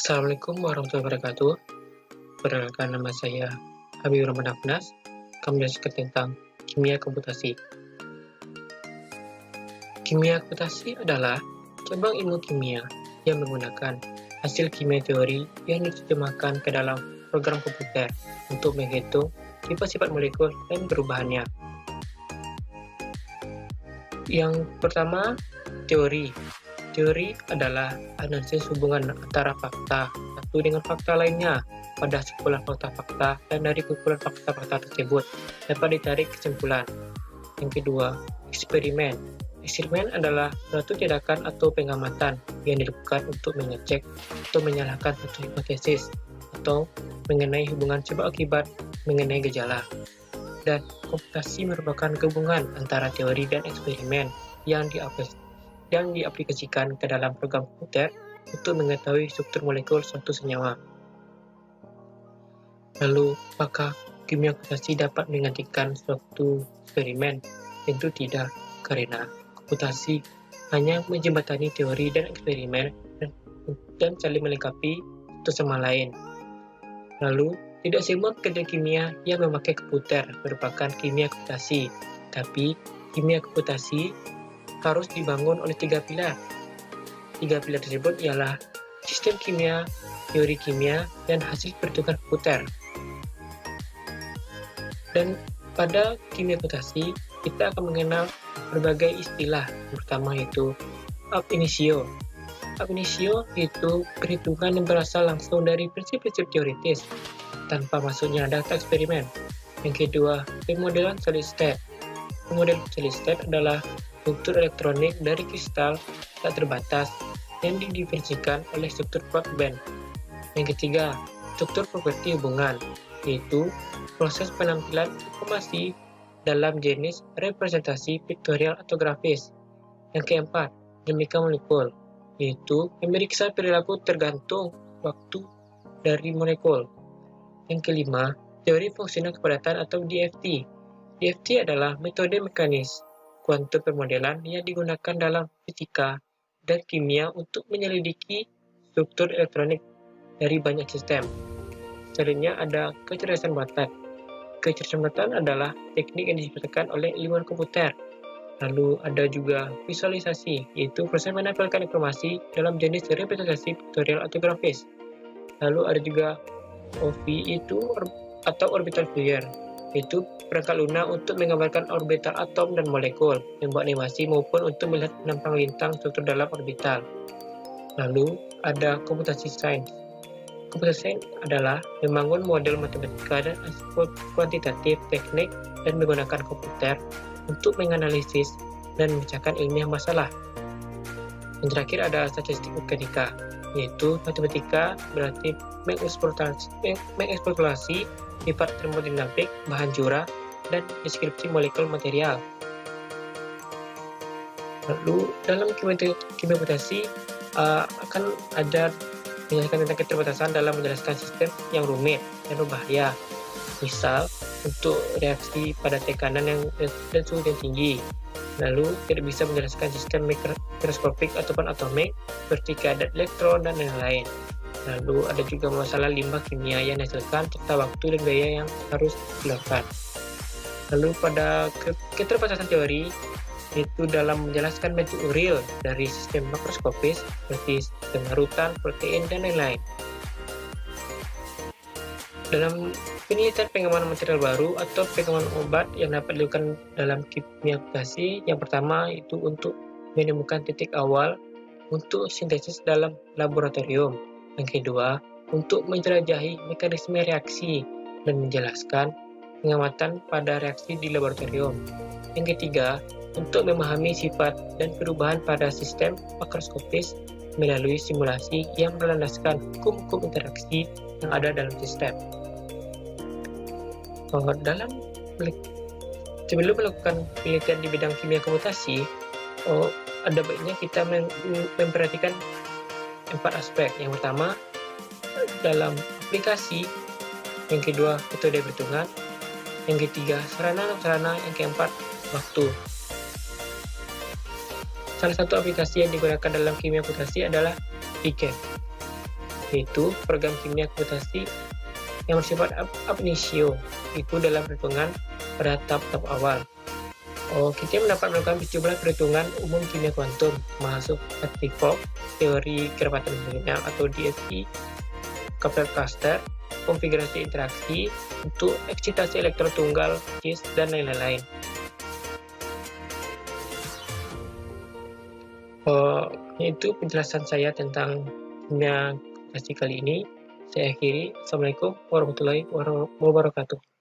Assalamualaikum warahmatullahi wabarakatuh. Perkenalkan, nama saya Habibur Rahman Hafnas. Kami belajar tentang kimia komputasi. Kimia komputasi adalah cabang ilmu kimia yang menggunakan hasil kimia teori yang diterjemahkan ke dalam program komputer untuk menghitung sifat-sifat molekul dan perubahannya. Yang pertama, teori. Teori adalah analisis hubungan antara fakta satu dengan fakta lainnya pada sekumpulan fakta-fakta, dan dari kumpulan fakta-fakta tersebut dapat ditarik kesimpulan. Yang kedua, eksperimen. Eksperimen adalah suatu tindakan atau pengamatan yang dilakukan untuk mengecek atau menyalahkan satu hipotesis atau mengenai hubungan sebab akibat mengenai gejala. Dan komputasi merupakan gabungan antara teori dan eksperimen yang diaplikasikan ke dalam program komputer untuk mengetahui struktur molekul suatu senyawa. Lalu, apakah kimia komputasi dapat menggantikan suatu eksperimen? Tentu tidak, karena komputasi hanya menjembatani teori dan eksperimen dan saling melengkapi satu sama lain. Lalu, tidak semua kerja kimia yang memakai komputer merupakan kimia komputasi, tapi kimia komputasi harus dibangun oleh tiga pilar. Tiga pilar tersebut ialah sistem kimia, teori kimia, dan hasil perhitungan komputer. Dan pada kimia komputasi, kita akan mengenal berbagai istilah. Pertama yaitu ab initio. Ab initio yaitu perhitungan yang berasal langsung dari prinsip-prinsip teoritis, tanpa masuknya data eksperimen. Yang kedua, pemodelan solid state. Pemodel solid state adalah struktur elektronik dari kristal tak terbatas yang didefinisikan oleh struktur plot band. Yang ketiga, struktur properti hubungan, yaitu proses penampilan informasi dalam jenis representasi piktorial atau grafis. Yang keempat, dinamika molekul, yaitu memeriksa perilaku tergantung waktu dari molekul. Yang kelima, teori fungsional kepadatan atau DFT. DFT adalah metode mekanis kuantum permodelan yang digunakan dalam fisika dan kimia untuk menyelidiki struktur elektronik dari banyak sistem. Selanjutnya ada kecerdasan buatan. Kecerdasan buatan adalah teknik yang diciptakan oleh ilmuwan komputer. Lalu ada juga visualisasi, yaitu proses menempelkan informasi dalam jenis representasi piktorial atau grafis. Lalu ada juga OV atau orbital viewer, yaitu perangkat lunak untuk menggambarkan orbital atom dan molekul, membuat animasi maupun untuk melihat penampang lintang struktur dalam orbital. Lalu ada komputasi sains. Komputasi sains adalah membangun model matematika dan aspek kuantitatif teknik dan menggunakan komputer untuk menganalisis dan memecahkan ilmiah masalah. Yang terakhir ada statistik organika, yaitu matematika berarti mengeksplorasi sifat termodinamik bahan jura dan deskripsi molekul material. Lalu dalam kimia komputasi akan ada menjelaskan tentang keterbatasan dalam menjelaskan sistem yang rumit dan berbahaya. Misal untuk reaksi pada tekanan dan suhu yang tinggi. Lalu tidak bisa menjelaskan sistem mikroskopik ataupun atomik seperti keadaan elektron dan lain-lain. Lalu ada juga masalah limbah kimia yang dihasilkan serta waktu dan biaya yang harus dilakukan. Lalu pada keterbatasan teori itu dalam menjelaskan bentuk real dari sistem makroskopis seperti sistem larutan, protein, dan lain-lain. Dalam penelitian pengembangan material baru atau pengembangan obat yang dapat dilakukan dalam kimia komputasi, yang pertama itu untuk menemukan titik awal untuk sintesis dalam laboratorium. Yang kedua, untuk menjelajahi mekanisme reaksi dan menjelaskan pengamatan pada reaksi di laboratorium. Yang ketiga, untuk memahami sifat dan perubahan pada sistem makroskopis melalui simulasi yang berlandaskan hukum-hukum interaksi yang ada dalam sistem. Sebelum melakukan penelitian di bidang kimia komputasi, ada baiknya kita memperhatikan 4 aspek. Yang pertama, dalam aplikasi. Yang kedua, metode perhitungan. Yang ketiga, sarana. Yang keempat, waktu. Salah satu aplikasi yang digunakan dalam kimia komputasi adalah PCAM. yaitu program kimia komputasi yang bersifat ab initio, itu dalam perhitungan pada tahap-tahap awal. Kita mendapat melakukan sejumlah perhitungan umum kimia kuantum, termasuk Hartree-Fock, teori kerapatan sinyal atau DSI, Kaplan cluster, konfigurasi interaksi, untuk eksitasi elektron tunggal, KIS, dan lain-lain. Itu penjelasan saya tentang kimia komputasi kali ini. Saya akhiri. Assalamualaikum warahmatullahi wabarakatuh.